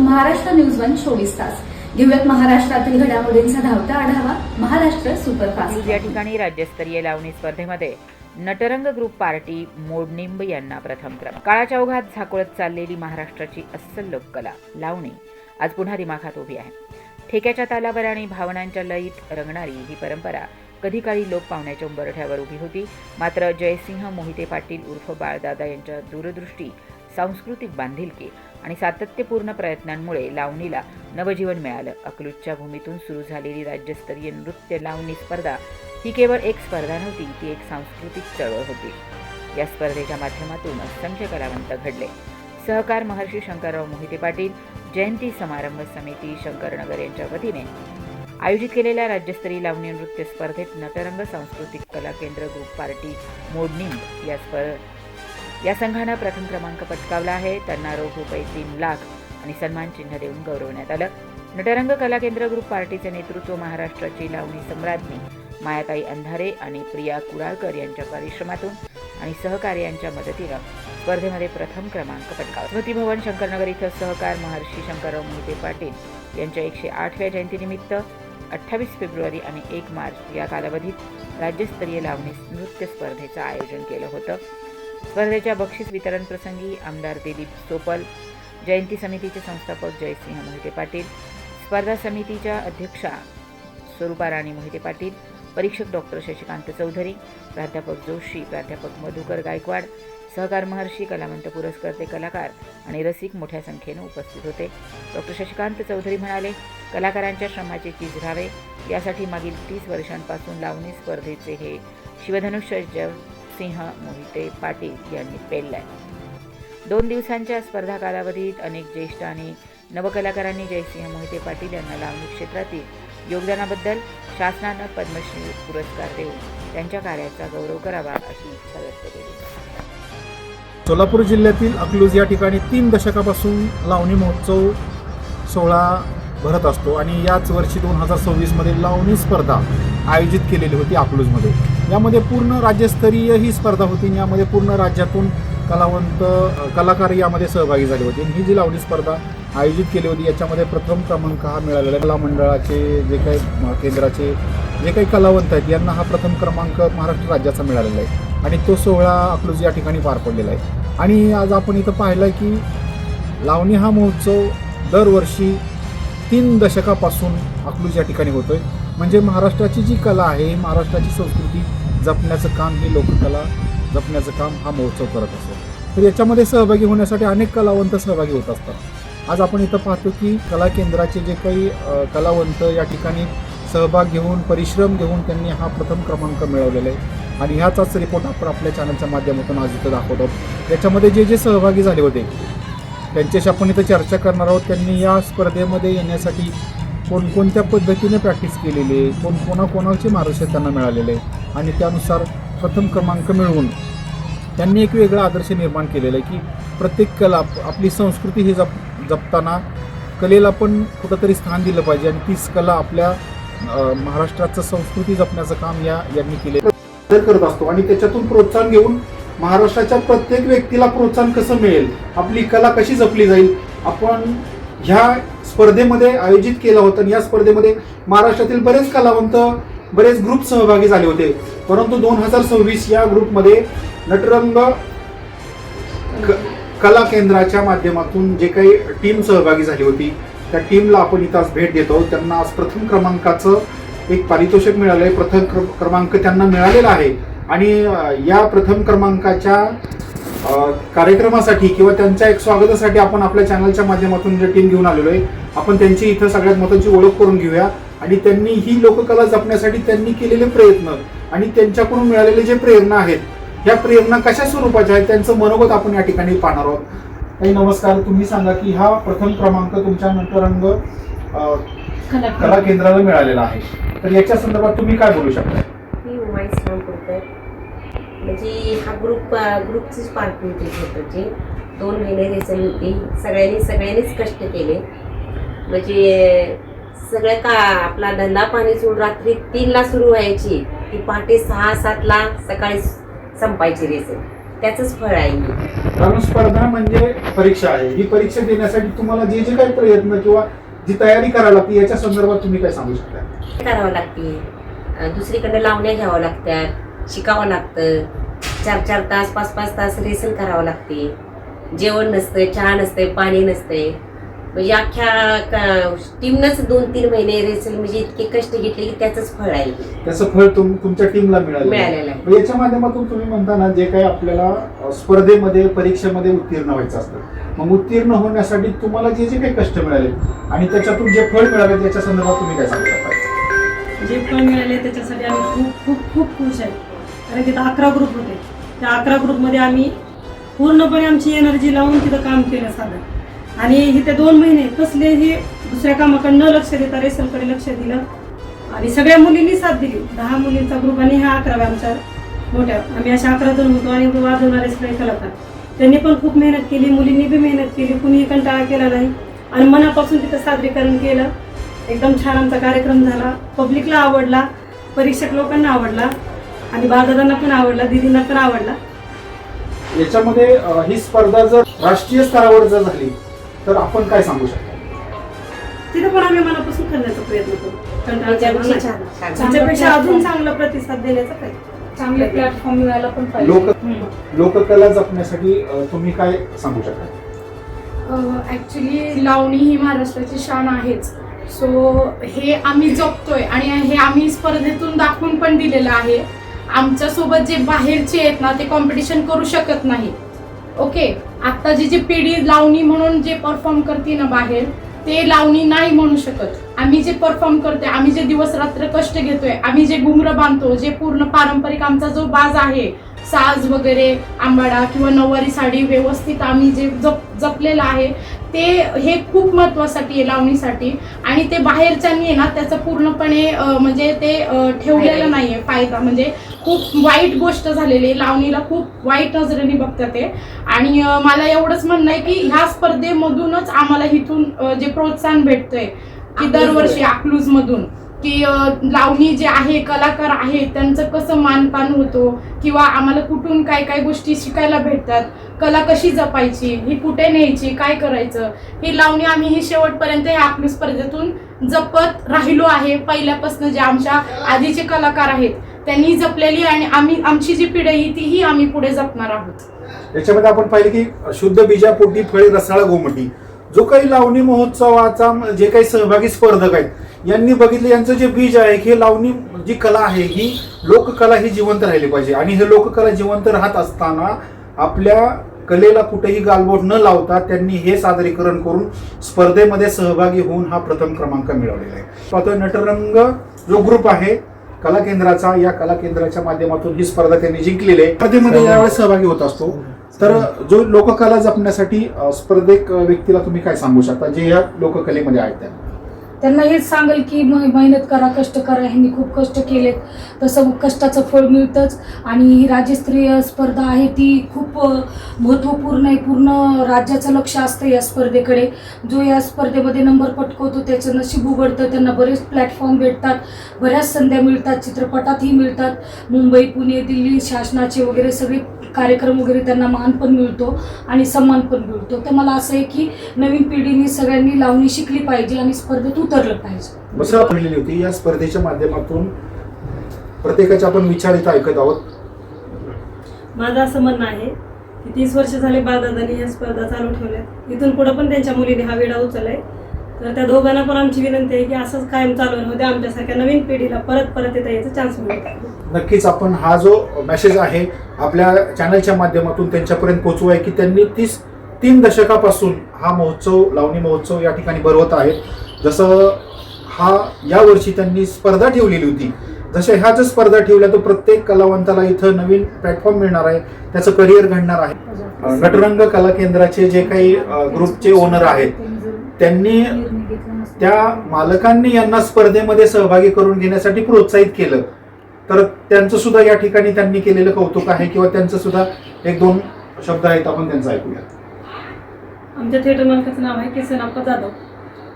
Maharashtra news 1 24 तास. घेऊयात महाराष्ट्रातील घडामोडींचा धावता आढावा. महाराष्ट्र सुपरफास्ट. या ठिकाणी राज्यस्तरीय लावणी स्पर्धेमध्ये नटरंग ग्रुप पार्टी मोडनिंब यांना प्रथम क्रमांक. काळाच्या ओघात झाकोळत चाललेली महाराष्ट्राची अस्सल लोककला लावणी आज पुन्हा दिमाखात उभी आहे. ठेक्याच्या तालावर आणि भावनांच्या लयीत रंगणारी ही परंपरा कधी काळी लोक पावण्याच्या उंबरठ्यावर उभी होती. मात्र जयसिंह मोहिते पाटील उर्फ बाळदादा यांच्या दूरदृष्टी, सांस्कृतिक बांधिलकी आणि सातत्यपूर्ण प्रयत्नांमुळे लावणीला नवजीवन मिळालं. अकलूजच्या भूमीतून सुरू झालेली राज्यस्तरीय नृत्य लावणी स्पर्धा ही केवळ एक स्पर्धा नव्हती, ती एक सांस्कृतिक चळवळ होती. या स्पर्धेच्या माध्यमातून असंख्य कलावंत घडले. सहकार महर्षी शंकरराव मोहिते पाटील जयंती समारंभ समिती शंकरनगर यांच्या वतीने आयोजित केलेल्या राज्यस्तरीय लावणी नृत्य स्पर्धेत नटरंग सांस्कृतिक कला केंद्र ग्रुप पार्टी मोडनिंब या संघानं प्रथम क्रमांक पटकावला आहे. त्यांना रोख रुपये 3 लाख आणि सन्मान चिन्ह देऊन गौरवण्यात आलं. नटरंग कला केंद्र ग्रुप पार्टीचे नेतृत्व महाराष्ट्राची लावणी सम्राज्ञी मायाताई अंधारे आणि प्रिया कुडाळकर यांच्या परिश्रमातून आणि सहकार्यांच्या मदतीनं स्पर्धेमध्ये प्रथम क्रमांक पटकावला. स्मृती भवन शंकरनगर इथं सहकार महर्षी शंकरराव मोहिते पाटील यांच्या 108व्या जयंतीनिमित्त 28 फेब्रुवारी आणि 1 मार्च या कालावधीत राज्यस्तरीय लावणी नृत्य स्पर्धेचं आयोजन केलं होतं. स्पर्धेच्या बक्षीस वितरण प्रसंगी आमदार दिलीप सोपल, जयंती समितीचे संस्थापक जयसिंह मोहिते पाटील, स्पर्धा समितीच्या अध्यक्षा स्वरूपा राणी मोहिते पाटील, परीक्षक डॉक्टर शशिकांत चौधरी, प्राध्यापक जोशी, प्राध्यापक मधुकर गायकवाड, सहकार महर्षी कलावंत पुरस्कर्ते कलाकार आणि रसिक मोठ्या संख्येने उपस्थित होते. डॉक्टर शशिकांत चौधरी म्हणाले, कलाकारांच्या श्रमाचे चीज राहावे यासाठी मागील 30 वर्षांपासून लावणी स्पर्धेचे हे शिवधनुष्य जयसिंह मोहिते पाटील यांनी पेललंय. 2 दिवसांच्या स्पर्धा कालावधीत अनेक ज्येष्ठ आणि नवकलाकारांनी जयसिंह मोहिते पाटील यांना लावणी क्षेत्रातील योगदानाबद्दल शासनानं पद्मश्री पुरस्कार देऊन त्यांच्या कार्याचा गौरव करावा अशी इच्छा व्यक्त केली. सोलापूर जिल्ह्यातील अकलूज या ठिकाणी 3 दशकापासून लावणी महोत्सव सोहळा भरत असतो आणि याच वर्षी 2026 मध्ये लावणी स्पर्धा आयोजित केलेली होती अकलूजमध्ये. यामध्ये पूर्ण राज्यस्तरीय ही स्पर्धा होती आणि यामध्ये पूर्ण राज्यातून कलाकार यामध्ये सहभागी झाले होते. ही जी लावणी स्पर्धा आयोजित केली होती याच्यामध्ये प्रथम क्रमांक हा मिळालेला आहे. कला मंडळाचे जे काही केंद्राचे जे काही कलावंत आहेत यांना हा प्रथम क्रमांक महाराष्ट्र राज्याचा मिळालेला आहे आणि तो सोहळा अकलूज या ठिकाणी पार पडलेला आहे. आणि आज आपण इथं पाहिलं आहे की लावणी हा महोत्सव दरवर्षी 3 दशकापासून अकलूज या ठिकाणी होतोय. म्हणजे महाराष्ट्राची जी कला आहे, महाराष्ट्राची संस्कृती जपण्याचं काम, ही लोककला जपण्याचं काम हा महोत्सव करत असतो. तर याच्यामध्ये सहभागी होण्यासाठी अनेक कलावंत सहभागी होत असतात. आज आपण इथं पाहतो की कला केंद्राचे जे काही कलावंत या ठिकाणी सहभाग घेऊन, परिश्रम घेऊन त्यांनी हा प्रथम क्रमांक मिळवलेला आहे आणि ह्याचाच रिपोर्ट आपण आपल्या चॅनलच्या माध्यमातून आज इथं दाखवतो. याच्यामध्ये जे सहभागी झाले होते त्यांच्याशी आपण इथं चर्चा करणार आहोत. त्यांनी या स्पर्धेमध्ये येण्यासाठी कोणकोणत्या पद्धतीने प्रॅक्टिस केलेली आहे, कोणाकोणाचे मार्गदर्शन त्यांना मिळालेले आहे आणि त्यानुसार प्रथम क्रमांक मिळवून त्यांनी एक वेगळा आदर्श निर्माण केलेला आहे की प्रत्येक कला, आपली संस्कृती ही जपताना कलेला पण कुठंतरी स्थान दिलं पाहिजे आणि तीच कला आपल्या महाराष्ट्राचं संस्कृती जपण्याचं काम यांनी केले करत असतो. आणि त्याच्यातून प्रोत्साहन घेऊन महाराष्ट्राच्या प्रत्येक व्यक्तीला प्रोत्साहन कसं मिळेल, आपली कला कशी जपली जाईल, आपण ह्या स्पर्धेमध्ये आयोजित केलं होतं. आणि या स्पर्धेमध्ये महाराष्ट्रातील बरेच कलावंत, बरेच ग्रुप सहभागी झाले होते. परंतु 2026 या ग्रुपमध्ये नटरंग कला केंद्राच्या माध्यमातून जे काही टीम सहभागी झाली होती त्या टीमला आपण इथं आज भेट देतो. त्यांना आज प्रथम क्रमांकाचं एक पारितोषिक मिळालं आहे. प्रथम क्रमांक त्यांना मिळालेला आहे आणि या प्रथम क्रमांकाच्या कार्यक्रमासाठी किंवा त्यांच्या एक स्वागतासाठी आपण आपल्या चॅनलच्या माध्यमातून जे टीम घेऊन आलेलो आहे, आपण त्यांची इथं सगळ्यात महत्त्वाची ओळख करून घेऊया आणि त्यांनी ही लोककला जपण्यासाठी त्यांनी केलेले प्रयत्न आणि त्यांच्याकडून मिळालेले जे प्रेरणा आहेत, ह्या प्रेरणा कशा स्वरूपाच्या आहेत त्यांचं मनोगत आपण या ठिकाणी पाहणार आहोत. ताई नमस्कार. तुम्ही सांगा की हा प्रथम क्रमांक तुमच्या नटरंग कला केंद्राला मिळालेला आहे, तर याच्या संदर्भात तुम्ही काय बोलू शकता? मी उमाई करते. म्हणजे हा ग्रुपचीच पार्टी होती छोटीची. 2 महिने रेसल होती. सगळ्यांनीच कष्ट केले. म्हणजे सगळं का आपला धंदा पाणी सोडून रात्री 3ला सुरू व्हायची ती पहाटे 6-7ला सकाळी संपायची रेसल. त्याचंच फळ आहे. कारण स्पर्धा म्हणजे परीक्षा आहे. ही परीक्षा देण्यासाठी तुम्हाला जे जे काही प्रयत्न किंवा जी तयारी करावी लागते याच्या संदर्भात तुम्ही काय सांगू शकता? करावं लागते, दुसरीकडे लावण्या घ्यावं लागतात, शिकावं लागतं, 4-4 तास 5-5 तास रेसल करावं लागते, जेवण नसतं, चहा नसते, पाणी नसते. म्हणजे अख्ख्या टीमनंच 2-3 महिने रेसल म्हणजे इतके कष्ट घेतले की त्याचंच फळ आहे. त्याचं फळ तुमच्या टीमला मिळालेलं आहे. याच्या माध्यमातून तुम्ही म्हणताना जे काही आपल्याला स्पर्धेमध्ये परीक्षेमध्ये उत्तीर्ण व्हायचं असतं, मग उत्तीर्ण होण्यासाठी तुम्हाला जे जे काही कष्ट मिळाले आणि त्याच्यातून जे फळ मिळाले त्याच्या संदर्भात तुम्ही काय सांगू शकता? जे फळ मिळाले त्याच्यासाठी आम्ही खूप खूप खूप खुश आहे. कारण तिथं 11 ग्रुप होते. त्या 11 ग्रुपमध्ये आम्ही पूर्णपणे आमची एनर्जी लावून तिथं काम केलं साधं. आणि इथे 2 महिने कसलेही दुसऱ्या कामाकडे न लक्ष देता रेसलकडे लक्ष दिलं आणि सगळ्या मुलींनी साथ दिली. 10 मुलींचा ग्रुप आणि हा 11वा आमच्या मोठ्या. आम्ही अशा 11 जण होतो आणि वाजवणारे सगळे कलाकार. त्यांनी पण खूप मेहनत केली, मुलींनी बी मेहनत केली, कुणीही कंटाळा केला नाही आणि मनापासून तिथं सादरीकरण केलं. एकदम छान आमचा कार्यक्रम झाला. पब्लिकला आवडला, परीक्षक लोकांना आवडला आणि बाळदादांना पण आवडला, दीदींना पण आवडला. याच्यामध्ये ही स्पर्धा जर राष्ट्रीय स्तरावर जर झाली तर आपण काय सांगू शकतो? तिथं पण आम्ही मनापासून करण्याचा प्रयत्न करू. त्याच्यापेक्षा अजून चांगला प्रतिसाद देण्याचा प्रयत्न, चांगले प्लॅटफॉर्म मिळायला पण पाहिजे. लोककला जपण्यासाठी तुम्ही काय सांगू शकता? ॲक्च्युली लावणी ही महाराष्ट्राची शान आहेच. सो हे आम्ही जपतोय आणि हे आम्ही स्पर्धेतून दाखवून पण दिलेलं आहे. आमच्यासोबत जे बाहेरचे आहेत ना ते कॉम्पिटिशन करू शकत नाही. ओके, आत्ताची जी पिढी लावणी म्हणून जे परफॉर्म करते ना बाहेर, ते लावणी नाही म्हणू शकत. आम्ही जे परफॉर्म करतोय, आम्ही जे दिवस रात्र कष्ट घेतोय, आम्ही जे घुंगरं बांधतो, जे पूर्ण पारंपरिक आमचा जो बाज आहे, साज वगैरे, आंबाडा किंवा नऊवारी साडी व्यवस्थित आम्ही जे जपलेलं आहे, ते हे खूप महत्वासाठी आहे लावणीसाठी. आणि ते बाहेरच्यांनी आहे ना त्याचं पूर्णपणे म्हणजे ते ठेवलेलं नाहीये फायदा. म्हणजे खूप वाईट गोष्ट झालेली आहे, लावणीला खूप वाईट नजरेने बघतात ते. आणि मला एवढंच म्हणणं आहे की ह्या स्पर्धेमधूनच आम्हाला इथून जे प्रोत्साहन भेटतंय की दरवर्षी अकलूज मधून की लावणी जे आहे, कलाकार आहेत, त्यांचं कसं मानपान होतो किंवा आम्हाला कुठून काय काय गोष्टी शिकायला भेटतात, कला कशी जपायची, ही कुठे न्यायची, काय करायचं, ही लावणी आम्ही ही शेवटपर्यंत या अकलूज स्पर्धेतून जपत राहिलो आहे. पहिल्यापासून जे आमच्या आधीचे कलाकार आहेत त्यांनी जपलेली आणि आमची जी पिढी आहे तीही आम्ही पुढे जपणार आहोत. याच्यामध्ये आपण पाहिलं की शुद्ध बीजापोटी फळे रसाळ गोमटी, जो काही लावणी महोत्सवाचा जे काही सहभागी स्पर्धक आहेत यांनी बघितलं, यांचं जे बीज आहे हे लावणी जी कला आहे, ही लोककला ही जिवंत राहिली पाहिजे. आणि हे लोककला जिवंत राहत असताना आपल्या कलेला कुठेही गालबोट न लावता त्यांनी हे सादरीकरण करून स्पर्धेमध्ये सहभागी होऊन हा प्रथम क्रमांक मिळवलेला आहे. पाहतोय नटरंग जो ग्रुप आहे कला केंद्राचा, या कला केंद्राच्या माध्यमातून ही स्पर्धा त्यांनी जिंकलेली आहे. स्पर्धेमध्ये यावेळेस सहभागी होत असतो. तर जो लोककला जपण्यासाठी स्पर्धेक व्यक्तीला तुम्ही काय सांगू शकता जे या लोककलेमध्ये आहेत त्यांना हेच सांगेल की मेहनत करा, कष्ट करा. ह्यांनी खूप कष्ट केलेत, तसं कष्टाचं फळ मिळतंच. आणि ही राज्यस्तरीय स्पर्धा आहे ती खूप महत्त्वपूर्ण आहे. पूर्ण राज्याचं लक्ष असतं या स्पर्धेकडे. जो या स्पर्धेमध्ये नंबर पटकवतो त्याचं नशीब उघडतं. त्यांना बरेच प्लॅटफॉर्म भेटतात, बऱ्याच संध्या मिळतात, चित्रपटातही मिळतात. मुंबई, पुणे, दिल्ली शासनाचे वगैरे सगळे कार्यक्रम वगैरे त्यांना मान पण मिळतो आणि सन्मान पण मिळतो. तर मला असं आहे की नवीन पिढीने सगळ्यांनी लावणी शिकली पाहिजे आणि स्पर्धेत उतरलं पाहिजे. बसरा पहिलेली होती. या स्पर्धेच्या माध्यमातून प्रत्येकाचे आपण विचार इथं ऐकत आहोत. माझं असं म्हणणं आहे की 30 वर्ष झाले बाळदादांनी ह्या स्पर्धा चालू ठेवल्यात. इथून पुढे पण त्यांच्या मुलीने हा वेढा उचललाय. तर त्या दोघांना पण आमची विनंती आहे की असंच कायम चालू राहू द्या. आमच्यासारख्या नवीन पिढीला परत येता यायचा चान्स मिळेल. नक्कीच आपण हा जो मेसेज आहे आपल्या चॅनलच्या माध्यमातून त्यांच्यापर्यंत पोहोचू आहे की त्यांनी 3 दशकापासून हा महोत्सव, लावणी महोत्सव या ठिकाणी भरवत आहेत. जसं हा यावर्षी त्यांनी स्पर्धा ठेवलेली होती, जशा ह्या ज्या स्पर्धा ठेवल्या तर प्रत्येक कलावंताला इथं नवीन प्लॅटफॉर्म मिळणार आहे, त्याचं करिअर घडणार आहे. नटरंग कला केंद्राचे जे काही ग्रुपचे ओनर आहेत त्यांनी त्या मालकांनी यांना स्पर्धेमध्ये सहभागी करून घेण्यासाठी प्रोत्साहित केलं. तर त्यांचं सुद्धा या ठिकाणी त्यांनी केलेलं कौतुक आहे किंवा त्यांचं सुद्धा 1-2 शब्द आहेत, आपण त्यांचं ऐकूया. आमच्या थिएटर मालकाचं नाव आहे किसनप्पा जाधव.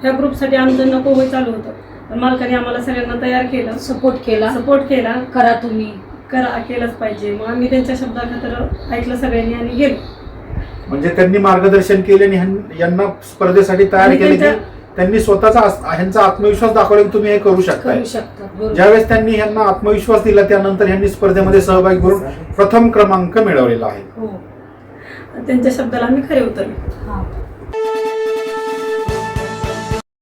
ह्या ग्रुपसाठी आमचं नको होय चालू होतं, पण मालकाने आम्हाला सगळ्यांना तयार केलं, सपोर्ट केला. करा तुम्ही, केलंच पाहिजे. मग आम्ही त्यांच्या शब्दाखातर ऐकलं सगळ्यांनी आणि गेलो. म्हणजे त्यांनी मार्गदर्शन केले आणि यांना स्पर्धेसाठी तयार आणि केले की त्यांच्या- त्यांनी स्वतःचा ह्यांचा आत्मविश्वास दाखवला की तुम्ही हे करू शकताय. करू शकतात बरोबर. ज्यावेळेस त्यांनी ह्यांना आत्मविश्वास दिला त्यानंतर ह्यांनी स्पर्धेमध्ये सहभागी करून प्रथम क्रमांक मिळवलेला आहे. हो त्यांच्या शब्दाला आम्ही खरे उतरले. हा